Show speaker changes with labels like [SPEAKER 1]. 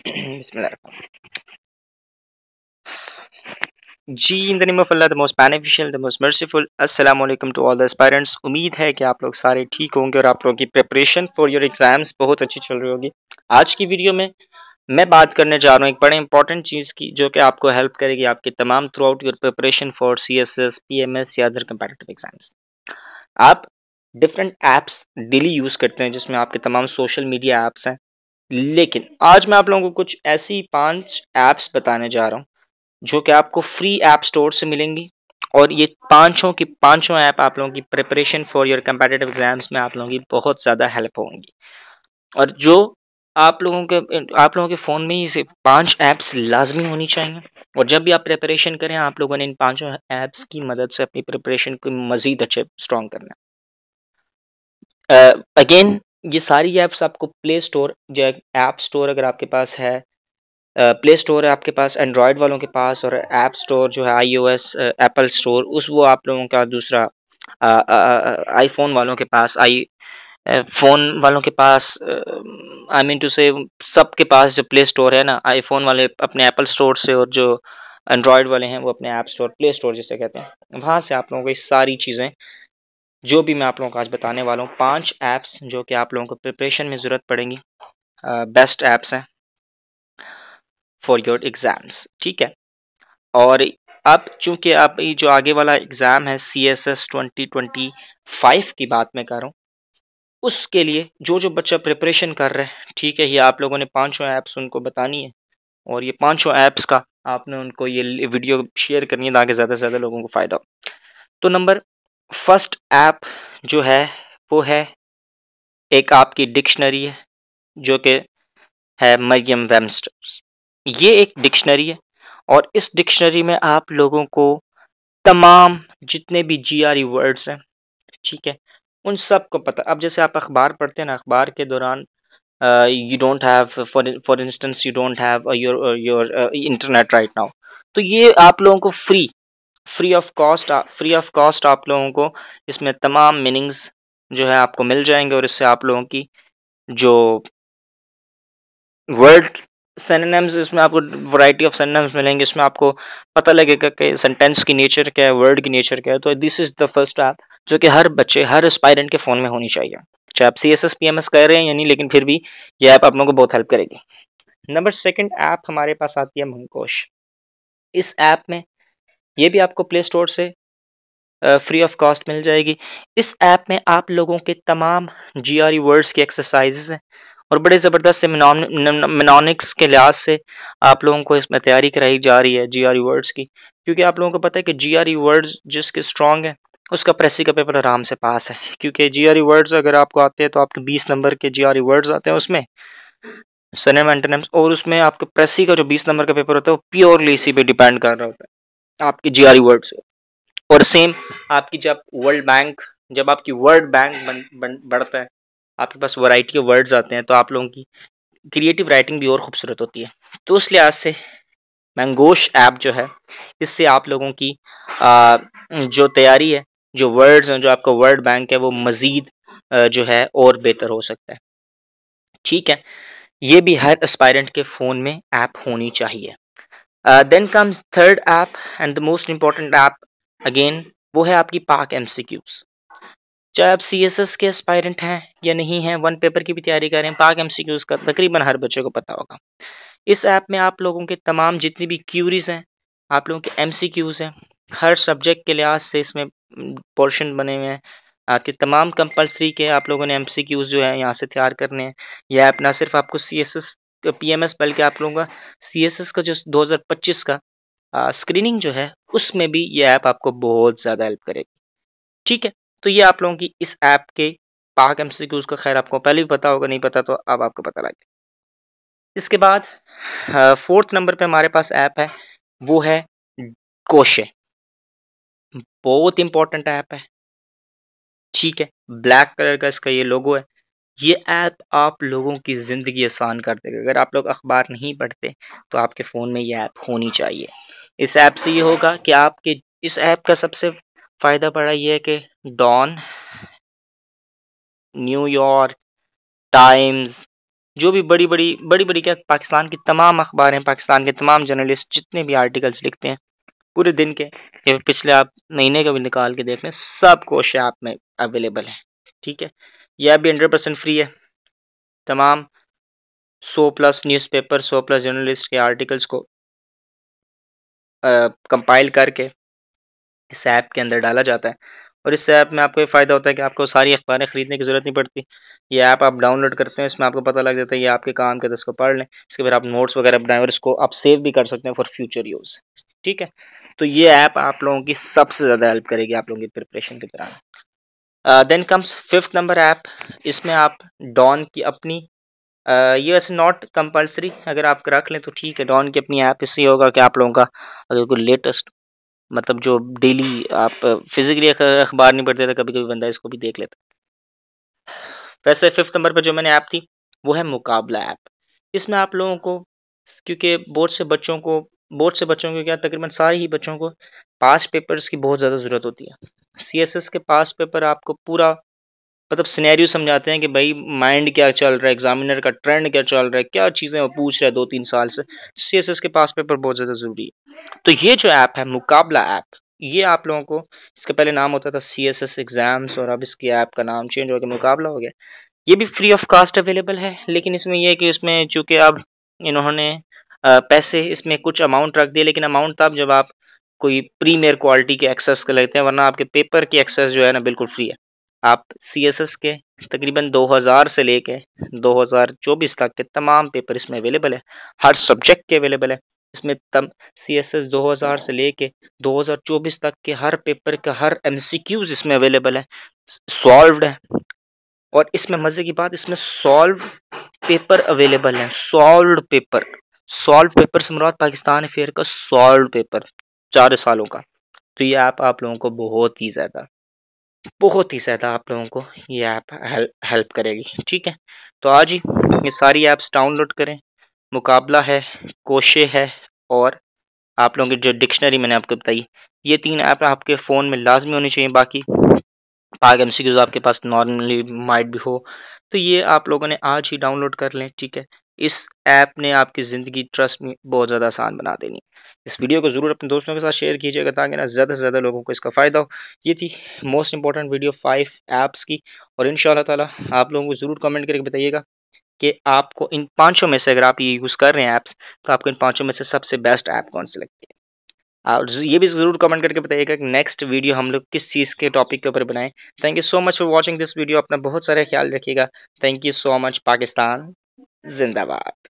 [SPEAKER 1] बिस्मिल्लाह। जी, in the name of Allah, the most beneficial, the most merciful. अस्सलाम वालेकुम to all the aspirants. उम्मीद है कि आप लोग सारे ठीक होंगे और आप लोगों की प्रिपरेशन फॉर योर एग्जाम्स बहुत अच्छी चल रही होगी। आज की वीडियो में मैं बात करने जा रहा हूँ एक बड़े इंपॉर्टेंट चीज़ की, जो कि आपको हेल्प करेगी आपके तमाम through out your preparation for CSS, PMS या अदर कंपैटिटिव एग्जाम्स। आप डिफरेंट ऐप्स डेली यूज़ करते हैं जिसमें आपके तमाम सोशल मीडिया ऐप्स हैं, लेकिन आज मैं आप लोगों को कुछ ऐसी 5 ऐप्स बताने जा रहा हूँ जो कि आपको फ्री ऐप स्टोर से मिलेंगी, और ये पांचों ऐप आप लोगों की preparation for your competitive exams में आप लोगों की बहुत ज़्यादा हेल्प होंगी। और जो आप लोगों के फ़ोन में ये 5 ऐप्स लाजमी होनी चाहिए, और जब भी आप प्रिपरेशन करें आप लोगों ने इन पांचों ऐप्स की मदद से अपनी प्रिपरेशन को मज़ीद अच्छे स्ट्रॉन्ग करना है। अगेन, ये सारी ऐप्स आपको प्ले स्टोर जो ऐप स्टोर अगर आपके पास है, प्ले स्टोर है आपके पास एंड्रॉयड वालों के पास, और ऐप स्टोर जो है iOS एप्पल स्टोर उस वो आप लोगों का दूसरा आईफोन वालों के पास फोन वालों के पास, आई मीन टू से सबके पास जो प्ले स्टोर है ना, आईफोन वाले अपने एप्पल स्टोर से और जो एंड्रॉयड वाले हैं वो अपने ऐप स्टोर प्ले स्टोर जिसे कहते हैं वहाँ से आप लोगों को ये सारी चीज़ें जो भी मैं आप लोगों को आज बताने वाला हूँ 5 ऐप्स जो कि आप लोगों को प्रिपरेशन में ज़रूरत पड़ेंगी, बेस्ट ऐप्स हैं फॉर योर एग्जाम्स। ठीक है। और अब चूंकि आप ये जो आगे वाला एग्जाम है CSS 2025 की बात मैं कर रहा हूँ, उसके लिए जो जो बच्चा प्रिपरेशन कर रहे हैं, ठीक है, ये आप लोगों ने पांचों ऐप्स उनको बतानी है, और ये पांचों ऐप्स का आपने उनको ये वीडियो शेयर करनी है ताकि ज़्यादा से ज़्यादा लोगों को फ़ायदा हो। तो नंबर फर्स्ट ऐप जो है वो है एक आपकी डिक्शनरी है जो कि है मरियम वेबस्टर्स। ये एक डिक्शनरी है, और इस डिक्शनरी में आप लोगों को तमाम जितने भी GRE वर्ड्स हैं, ठीक है, उन सब को पता। अब जैसे आप अखबार पढ़ते हैं ना, अखबार के दौरान you don't have for instance you don't have your internet right now, तो ये आप लोगों को फ्री ऑफ कॉस्ट आप लोगों को इसमें तमाम मीनिंग्स जो है आपको मिल जाएंगे, और इससे आप लोगों की जो वर्ड सिनोनिम्स, इसमें आपको वैरायटी ऑफ सिनोनिम्स मिलेंगे, इसमें आपको पता लगेगा कि सेंटेंस की नेचर क्या है, वर्ड की नेचर क्या है। तो this is the first app जो कि हर बच्चे हर एस्पायरेंट के फ़ोन में होनी चाहिए, चाहे आप CSS PMS कर रहे हैं या नहीं, लेकिन फिर भी ये ऐप आप लोगों को बहुत हेल्प करेगी। नंबर सेकंड ऐप हमारे पास आती है मंगोश। इस ऐप में ये भी आपको प्ले स्टोर से फ्री ऑफ कॉस्ट मिल जाएगी। इस ऐप में आप लोगों के तमाम GRE वर्ड्स की एक्सरसाइजेस हैं, और बड़े ज़बरदस्त से मिनोनिक्स के लिहाज से आप लोगों को इसमें तैयारी कराई जा रही है GRE वर्ड्स की, क्योंकि आप लोगों को पता है कि GRE वर्ड्स जिसके स्ट्रॉन्ग है उसका प्रेसी का पेपर आराम से पास है, क्योंकि GRE वर्ड्स अगर आपको आते हैं तो आपके 20 नंबर के GRE वर्ड्स आते हैं उसमें, सिनोनिम एंटोनिम्स, और उसमें आपके प्रेसी का जो 20 नंबर का पेपर होता है वो प्योरली इसी पे डिपेंड कर रहा होता है आपके GRE वर्ड्स। और सेम आपकी जब आपकी वर्ड बैंक बढ़ता है, आपके पास वैरायटी ऑफ वर्ड्स आते हैं, तो आप लोगों की क्रिएटिव राइटिंग भी और खूबसूरत होती है। तो उस लिहाज से मैंगोश ऐप जो है, इससे आप लोगों की जो तैयारी है, जो वर्ड्स हैं, जो आपका वर्ड बैंक है, वो मज़ीद जो है और बेहतर हो सकता है। ठीक है, ये भी हर एस्पायरेंट के फ़ोन में ऐप होनी चाहिए। Then comes third app and the most important app again, वो है आपकी पाक MCQs। चाहे आप CSS के एस्पायरेंट हैं या नहीं हैं, वन पेपर की भी तैयारी कर रहे हैं, पाक MCQs का तकरीबन हर बच्चे को पता होगा। इस ऐप में आप लोगों के तमाम जितनी भी क्यूरीज हैं, आप लोगों के MCQs हैं, हर सब्जेक्ट के लिहाज से इसमें पोर्शन बने हुए हैं। आपके तमाम कंपलसरी के आप लोगों ने MCQs जो है यहाँ से तैयार करने हैं। यह ऐप ना सिर्फ आपको CSS PMS बल्कि आप लोगों का CSS का जो 2025 का स्क्रीनिंग जो है उसमें भी ये ऐप आपको बहुत ज़्यादा हेल्प करेगी। ठीक है, तो ये आप लोगों की इस ऐप के पाक MCQs का खैर आपको पहले भी पता होगा, नहीं पता तो अब आपको पता लगे। इसके बाद फोर्थ नंबर पे हमारे पास ऐप है, वो है कोशे। बहुत इंपॉर्टेंट ऐप है, ठीक है, ब्लैक कलर का इसका ये लोगो है। ये ऐप आप लोगों की ज़िंदगी आसान कर देगा। अगर आप लोग अखबार नहीं पढ़ते तो आपके फ़ोन में ये ऐप होनी चाहिए। इस ऐप से ये होगा कि आपके इस ऐप का सबसे फ़ायदा बड़ा ये है कि डॉन, न्यूयॉर्क टाइम्स, जो भी बड़ी बड़ी क्या पाकिस्तान की तमाम अखबार हैं, पाकिस्तान के तमाम जर्नलिस्ट जितने भी आर्टिकल्स लिखते हैं पूरे दिन के या पिछले आप महीने का भी निकाल के देख लें, सब कुछ ऐप में अवेलेबल है। ठीक है, यह भी 100% फ्री है। तमाम 100+ न्यूज़पेपर, 100+ जर्नलिस्ट के आर्टिकल्स को कंपाइल करके इस ऐप के अंदर डाला जाता है। और इस ऐप में आपको ये फ़ायदा होता है कि आपको सारी अखबारें ख़रीदने की ज़रूरत नहीं पड़ती। ये ऐप आप डाउनलोड करते हैं, इसमें आपको पता लग जाता है ये आपके काम के, तो इसको पढ़ लें। इसके बाद आप नोट्स वगैरह बनाएं और इसको आप सेव भी कर सकते हैं फॉर फ्यूचर यूज़। ठीक है, तो ये ऐप आप लोगों की सबसे ज़्यादा हेल्प करेगी आप लोगों की प्रिपरेशन के दौरान। Then comes 5th number app. इसमें आप डॉन की अपनी ये वैसे नॉट कंपल्सरी, अगर आप रख लें तो ठीक है। डॉन की अपनी ऐप, इससे होगा कि आप लोगों का अगर कोई लेटेस्ट मतलब जो डेली आप फिजिकली अखबार नहीं पढ़ते थे, कभी कभी बंदा इसको भी देख लेता। वैसे 5th नंबर पर जो मैंने ऐप थी वो है मुकाबला ऐप। इसमें आप लोगों को, क्योंकि बोर्ड से बच्चों को क्या तकरीबन सारे ही बच्चों को पास पेपर्स की बहुत ज़्यादा ज़रूरत होती है। सीएसएस के पास पेपर आपको पूरा मतलब सिनेरियो समझाते हैं कि भाई माइंड क्या चल रहा है, एग्जामिनर का ट्रेंड क्या चल रहा है, क्या चीज़ें वो पूछ रहा है 2-3 साल से। सीएसएस के पास पेपर बहुत ज़्यादा ज़रूरी है। तो ये जो ऐप है मुकाबला ऐप, ये आप लोगों को, इसका पहले नाम होता था सीएसएस एग्जाम्स और अब इसकी ऐप का नाम चेंज हो गया, मुकाबला हो गया। ये भी फ्री ऑफ कास्ट अवेलेबल है, लेकिन इसमें यह है कि इसमें चूंकि अब इन्होंने पैसे इसमें कुछ अमाउंट रख दिए, लेकिन अमाउंट तब जब आप कोई प्रीमियर क्वालिटी के एक्सेस कर लेते हैं, वरना आपके पेपर की एक्सेस जो है ना बिल्कुल फ्री है। आप सीएसएस के तकरीबन 2000 से लेके 2024 तक के तमाम पेपर इसमें अवेलेबल है, हर सब्जेक्ट के अवेलेबल है। इसमें तब सीएसएस 2000 से लेके 2024 तक के हर पेपर का हर एमसीक्यूज इसमें अवेलेबल है, सॉल्व्ड है। और इसमें मजे की बात, इसमें सॉल्व पेपर अवेलेबल है। सॉल्व पेपर से मुराद पाकिस्तान अफेयर का सॉल्व पेपर 4 सालों का। तो ये ऐप आप लोगों को बहुत ही ज़्यादा आप लोगों को ये ऐप हेल्प करेगी। ठीक है, तो आज ही ये सारी ऐप्स डाउनलोड करें। मुकाबला है, कोशे है, और आप लोगों की जो डिक्शनरी मैंने आपको बताई, ये 3 ऐप आपके फ़ोन में लाजमी होनी चाहिए। बाकी पाक एमसीक्यूज आपके पास नॉर्मली माइट भी हो, तो ये आप लोगों ने आज ही डाउनलोड कर लें। ठीक है, इस ऐप ने आपकी ज़िंदगी ट्रस्ट में बहुत ज़्यादा आसान बना देनी। इस वीडियो को ज़रूर अपने दोस्तों के साथ शेयर कीजिएगा ताकि ना ज़्यादा से ज़्यादा लोगों को इसका फ़ायदा हो। ये थी मोस्ट इंपॉर्टेंट वीडियो 5 ऐप्स की, और इंशाल्लाह ताला आप लोगों को ज़रूर कमेंट करके बताइएगा कि आपको इन 5 में से, अगर आप ये यूज़ कर रहे हैं ऐप्स, तो आपको इन 5 में से सबसे बेस्ट ऐप कौन सी लगती है। और ये भी ज़रूर कमेंट करके बताइएगा कि नेक्स्ट वीडियो हम लोग किस चीज़ के टॉपिक के ऊपर बनाएं। Thank you so much for watching this video. अपना बहुत सारा ख्याल रखिएगा। Thank you so much. Pakistan जिंदाबाद।